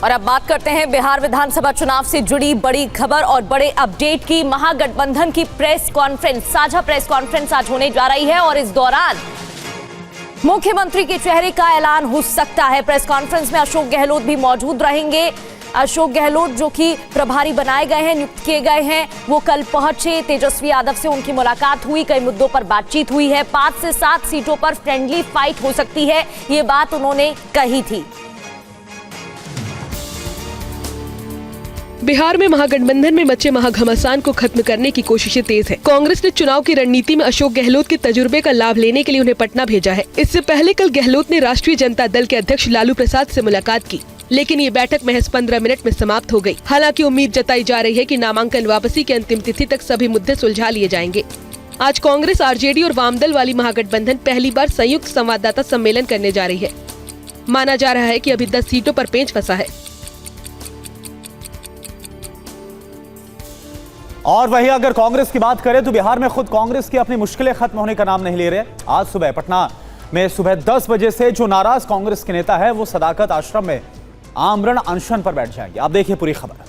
और अब बात करते हैं बिहार विधानसभा चुनाव से जुड़ी बड़ी खबर और बड़े अपडेट की। महागठबंधन की प्रेस कॉन्फ्रेंस, साझा प्रेस कॉन्फ्रेंस आज होने जा रही है और इस दौरान मुख्यमंत्री के चेहरे का ऐलान हो सकता है। प्रेस कॉन्फ्रेंस में अशोक गहलोत भी मौजूद रहेंगे। अशोक गहलोत जो कि प्रभारी बनाए गए हैं, नियुक्त किए गए हैं, वो कल पहुंचे। तेजस्वी यादव से उनकी मुलाकात हुई, कई मुद्दों पर बातचीत हुई है। 5 से 7 सीटों पर फ्रेंडली फाइट हो सकती है, ये बात उन्होंने कही थी। बिहार में महागठबंधन में मचे महाघमासान को खत्म करने की कोशिशें तेज है। कांग्रेस ने चुनाव की रणनीति में अशोक गहलोत के तजुर्बे का लाभ लेने के लिए उन्हें पटना भेजा है। इससे पहले कल गहलोत ने राष्ट्रीय जनता दल के अध्यक्ष लालू प्रसाद से मुलाकात की, लेकिन ये बैठक महज 15 मिनट में समाप्त हो गई। हालांकि उम्मीद जताई जा रही है कि नामांकन वापसी की अंतिम तिथि तक सभी मुद्दे सुलझा लिए जाएंगे। आज कांग्रेस, आरजेडी और वामदल वाली महागठबंधन पहली बार संयुक्त संवाददाता सम्मेलन करने जा रही है। माना जा रहा है कि अभी 10 सीटों पर पेंच फंसा है। और वहीं अगर कांग्रेस की बात करें तो बिहार में खुद कांग्रेस की अपनी मुश्किलें खत्म होने का नाम नहीं ले रहे। आज सुबह पटना में सुबह 10 बजे से जो नाराज कांग्रेस के नेता है वो सदाकत आश्रम में आमरण अनशन पर बैठ जाएंगे। आप देखिए पूरी खबर।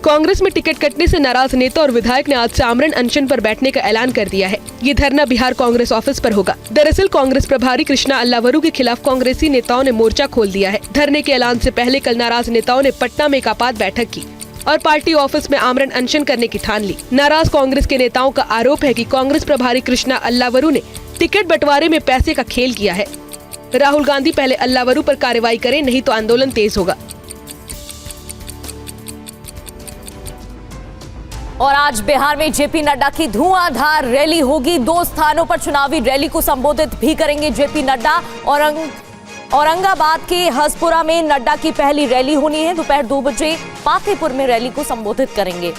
कांग्रेस में टिकट कटने से नाराज नेता और विधायक ने आज से आमरण अनशन पर बैठने का ऐलान कर दिया है। ये धरना बिहार कांग्रेस ऑफिस पर होगा। दरअसल कांग्रेस प्रभारी कृष्णा अल्लावरू के खिलाफ कांग्रेसी नेताओं ने मोर्चा खोल दिया है। धरने के ऐलान से पहले कल नाराज नेताओं ने पटना में एक आपात बैठक की और पार्टी ऑफिस में आमरण अनशन करने की ठान ली। नाराज कांग्रेस के नेताओं का आरोप है कि कांग्रेस प्रभारी कृष्णा अल्लावरू ने टिकट बंटवारे में पैसे का खेल किया है। राहुल गांधी पहले अल्लावरू पर कार्रवाई करें, नहीं तो आंदोलन तेज होगा। और आज बिहार में जेपी नड्डा की धुआंधार रैली होगी। 2 स्थानों पर चुनावी रैली को संबोधित भी करेंगे जेपी नड्डा। औरंगाबाद के हसपुरा में नड्डा की पहली रैली होनी है। दोपहर 2 बजे पातेपुर में रैली को संबोधित करेंगे।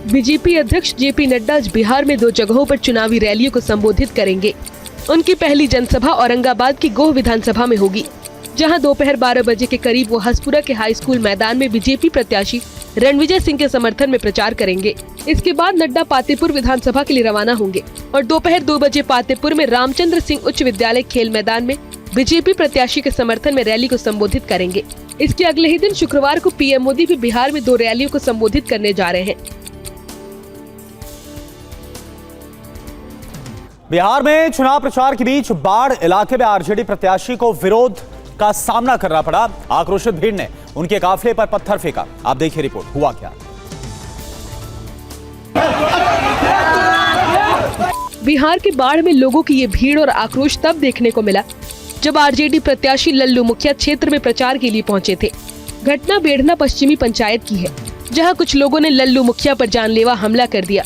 बीजेपी अध्यक्ष जेपी नड्डा आज बिहार में 2 जगहों पर चुनावी रैलियों को संबोधित करेंगे। उनकी पहली जनसभा औरंगाबाद की गोह विधानसभा में होगी, जहां दोपहर 12 बजे के करीब वो हसपुरा के हाई स्कूल मैदान में बीजेपी प्रत्याशी रणविजय सिंह के समर्थन में प्रचार करेंगे। इसके बाद नड्डा पातेपुर विधानसभा के लिए रवाना होंगे और दोपहर 2 बजे पातेपुर में रामचंद्र सिंह उच्च विद्यालय खेल मैदान में बीजेपी प्रत्याशी के समर्थन में रैली को संबोधित करेंगे। इसके अगले ही दिन शुक्रवार को पीएम मोदी भी बिहार में 2 रैलियों को संबोधित करने जा रहे हैं। बिहार में चुनाव प्रचार के बीच बाढ़ इलाके में आरजेडी प्रत्याशी को विरोध का सामना करना पड़ा। आक्रोशित भीड़ ने उनके काफिले पर पत्थर फेंका। आप देखिए रिपोर्ट, हुआ क्या। बिहार के बाढ़ में लोगों की ये भीड़ और आक्रोश तब देखने को मिला जब आरजेडी प्रत्याशी लल्लू मुखिया क्षेत्र में प्रचार के लिए पहुंचे थे। घटना बेढ़ना पश्चिमी पंचायत की है, जहां कुछ लोगों ने लल्लू मुखिया पर जानलेवा हमला कर दिया।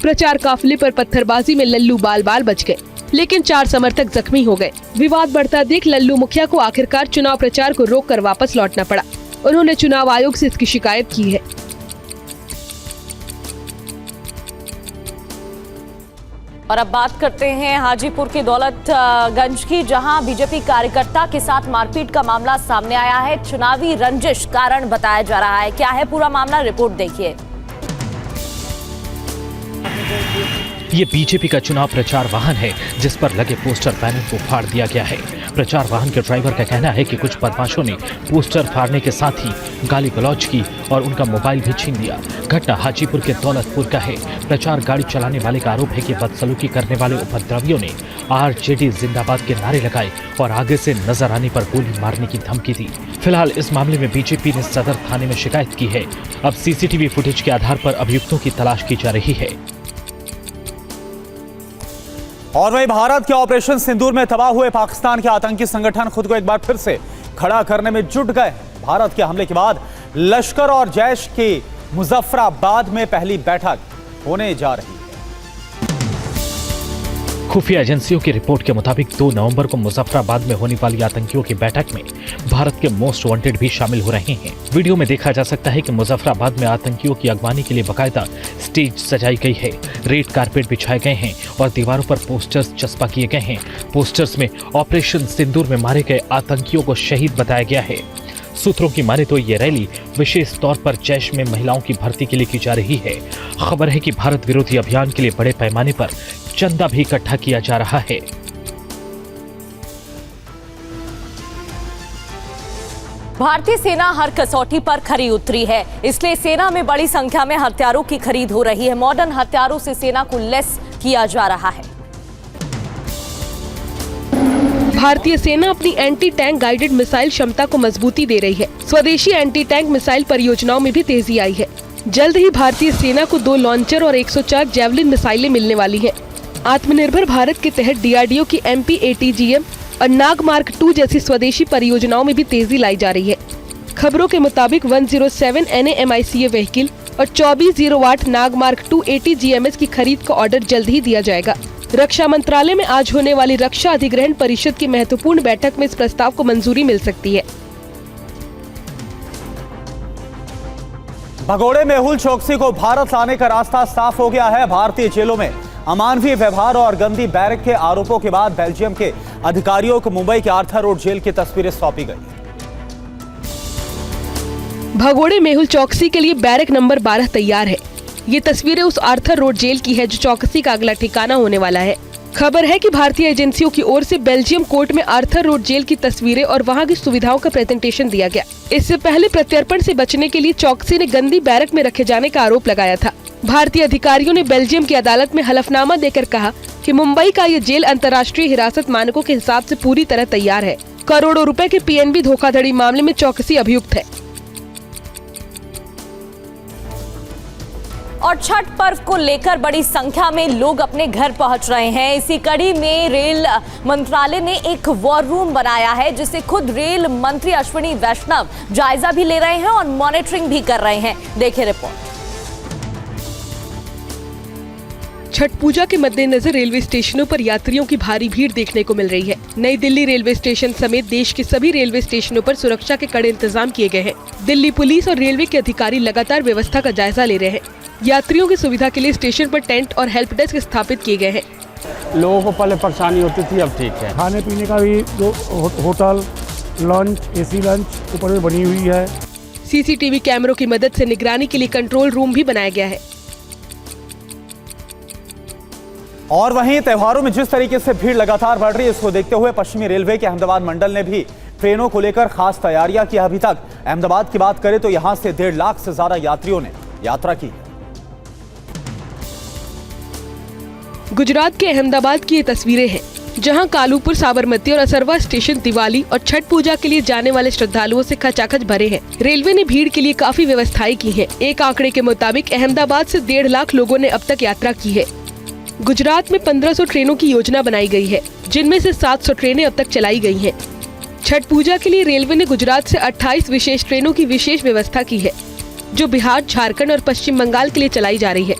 प्रचार काफिले पर पत्थरबाजी में लल्लू बाल बाल बच गए, लेकिन 4 समर्थक जख्मी हो गए। विवाद बढ़ता देख लल्लू मुखिया को आखिरकार चुनाव प्रचार को रोककर वापस लौटना पड़ा। उन्होंने चुनाव आयोग से इसकी शिकायत की है। और अब बात करते हैं हाजीपुर के दौलतगंज की, जहां बीजेपी कार्यकर्ता के साथ मारपीट का मामला सामने आया है। चुनावी रंजिश कारण बताया जा रहा है। क्या है पूरा मामला, रिपोर्ट देखिए। ये बीजेपी का चुनाव प्रचार वाहन है, जिस पर लगे पोस्टर बैनर को फाड़ दिया गया है। प्रचार वाहन के ड्राइवर का कहना है कि कुछ बदमाशों ने पोस्टर फाड़ने के साथ ही गाली गलौज की और उनका मोबाइल भी छीन लिया। घटना हाजीपुर के दौलतपुर का है। प्रचार गाड़ी चलाने वाले का आरोप है कि बदसलूकी करने वाले उपद्रवियों ने आरजेडी जिंदाबाद के नारे लगाए और आगे से नजर आने पर गोली मारने की धमकी दी। फिलहाल इस मामले में बीजेपी ने सदर थाने में शिकायत की है। अब सीसीटीवी फुटेज के आधार पर अभियुक्तों की तलाश की जा रही है। और वहीं भारत के ऑपरेशन सिंदूर में तबाह हुए पाकिस्तान के आतंकी संगठन खुद को एक बार फिर से खड़ा करने में जुट गए। भारत के हमले के बाद लश्कर और जैश की मुजफ्फराबाद में पहली बैठक होने जा रही है। खुफिया एजेंसियों की रिपोर्ट के मुताबिक 2 नवंबर को मुजफ्फराबाद में होने वाली आतंकियों की बैठक में भारत के मोस्ट वांटेड भी शामिल हो रहे हैं। वीडियो में देखा जा सकता है कि मुजफ्फराबाद में आतंकियों की अगवानी के लिए बाकायदा स्टेज सजाई गई है। रेड कारपेट बिछाए गए हैं और दीवारों पर पोस्टर्स चस्पा किए गए हैं। पोस्टर्स में ऑपरेशन सिंदूर में मारे गए आतंकियों को शहीद बताया गया है। सूत्रों की माने तो ये रैली विशेष तौर पर जैश में महिलाओं की भर्ती के लिए की जा रही है। खबर है कि भारत विरोधी अभियान के लिए बड़े पैमाने पर चंदा भी इकट्ठा किया जा रहा है। भारतीय सेना हर कसौटी पर खरी उतरी है, इसलिए सेना में बड़ी संख्या में हथियारों की खरीद हो रही है। मॉडर्न हथियारों से सेना को लैस किया जा रहा है। भारतीय सेना अपनी एंटी टैंक गाइडेड मिसाइल क्षमता को मजबूती दे रही है। स्वदेशी एंटी टैंक मिसाइल परियोजनाओं में भी तेजी आई है। जल्द ही भारतीय सेना को 2 लॉन्चर और 104 जेवलिन मिसाइलें मिलने वाली हैं। आत्मनिर्भर भारत के तहत DRDO की MP-ATGM और नाग मार्क 2 जैसी स्वदेशी परियोजनाओं में भी तेजी लाई जा रही है। खबरों के मुताबिक 107 NAMICA व्हीकल और 24 वाट नाग मार्क 2 ATGMS की खरीद का ऑर्डर जल्द ही दिया जाएगा। रक्षा मंत्रालय में आज होने वाली रक्षा अधिग्रहण परिषद की महत्वपूर्ण बैठक में इस प्रस्ताव को मंजूरी मिल सकती है। भगोड़े मेहुल चोकसी को भारत लाने का रास्ता साफ हो गया है। भारतीय जेलों में अमानवीय व्यवहार और गंदी बैरक के आरोपों के बाद बेल्जियम के अधिकारियों को मुंबई के आर्थर रोड जेल की तस्वीरें सौंपी गई। भगोड़े मेहुल चौकसी के लिए बैरक नंबर 12 तैयार है। ये तस्वीरें उस आर्थर रोड जेल की है जो चौकसी का अगला ठिकाना होने वाला है। खबर है कि भारतीय एजेंसियों की ओर से बेल्जियम कोर्ट में आर्थर रोड जेल की तस्वीरें और वहां की सुविधाओं का प्रेजेंटेशन दिया गया। इससे पहले प्रत्यर्पण से बचने के लिए चौकसी ने गंदी बैरक में रखे जाने का आरोप लगाया था। भारतीय अधिकारियों ने बेल्जियम की अदालत में हलफनामा देकर कहा कि मुंबई का ये जेल अंतर्राष्ट्रीय हिरासत मानकों के हिसाब से पूरी तरह तैयार है। करोड़ों रुपए के PNB धोखाधड़ी मामले में चौकसी अभियुक्त है। और छठ पर्व को लेकर बड़ी संख्या में लोग अपने घर पहुंच रहे हैं। इसी कड़ी में रेल मंत्रालय ने एक वॉर रूम बनाया है, जिसे खुद रेल मंत्री अश्विनी वैष्णव जायजा भी ले रहे हैं और मॉनिटरिंग भी कर रहे हैं। देखिए रिपोर्ट। छठ पूजा के मद्देनजर रेलवे स्टेशनों पर यात्रियों की भारी भीड़ देखने को मिल रही है। नई दिल्ली रेलवे स्टेशन समेत देश के सभी रेलवे स्टेशनों पर सुरक्षा के कड़े इंतजाम किए गए हैं। दिल्ली पुलिस और रेलवे के अधिकारी लगातार व्यवस्था का जायजा ले रहे हैं। यात्रियों की सुविधा के लिए स्टेशन पर टेंट और हेल्प डेस्क स्थापित किए गए हैं। लोगों को पहले परेशानी होती थी, अब ठीक है। खाने पीने का भी जो होटल लंच, AC लंच ऊपर में बनी हुई है। CCTV कैमरों की मदद से निगरानी के लिए कंट्रोल रूम भी बनाया गया है। और वहीं त्योहारों में जिस तरीके से भीड़ लगातार बढ़ रही है, इसको देखते हुए पश्चिमी रेलवे के अहमदाबाद मंडल ने भी ट्रेनों को लेकर खास तैयारियां की। अभी तक अहमदाबाद की बात करें तो यहां से 1.5 लाख से ज्यादा यात्रियों ने यात्रा की है। गुजरात के अहमदाबाद की ये तस्वीरें हैं, जहां कालूपुर, साबरमती और असरवा स्टेशन दिवाली और छठ पूजा के लिए जाने वाले श्रद्धालुओं से खचाखच भरे हैं। रेलवे ने भीड़ के लिए काफी व्यवस्थाएं की हैं। एक आंकड़े के मुताबिक अहमदाबाद से 1.5 लाख लोगों ने अब तक यात्रा की है। गुजरात में 1500 ट्रेनों की योजना बनाई गई है, जिनमें से 700 ट्रेनें अब तक चलाई गई हैं। छठ पूजा के लिए रेलवे ने गुजरात से 28 विशेष ट्रेनों की विशेष व्यवस्था की है, जो बिहार, झारखंड और पश्चिम बंगाल के लिए चलाई जा रही है।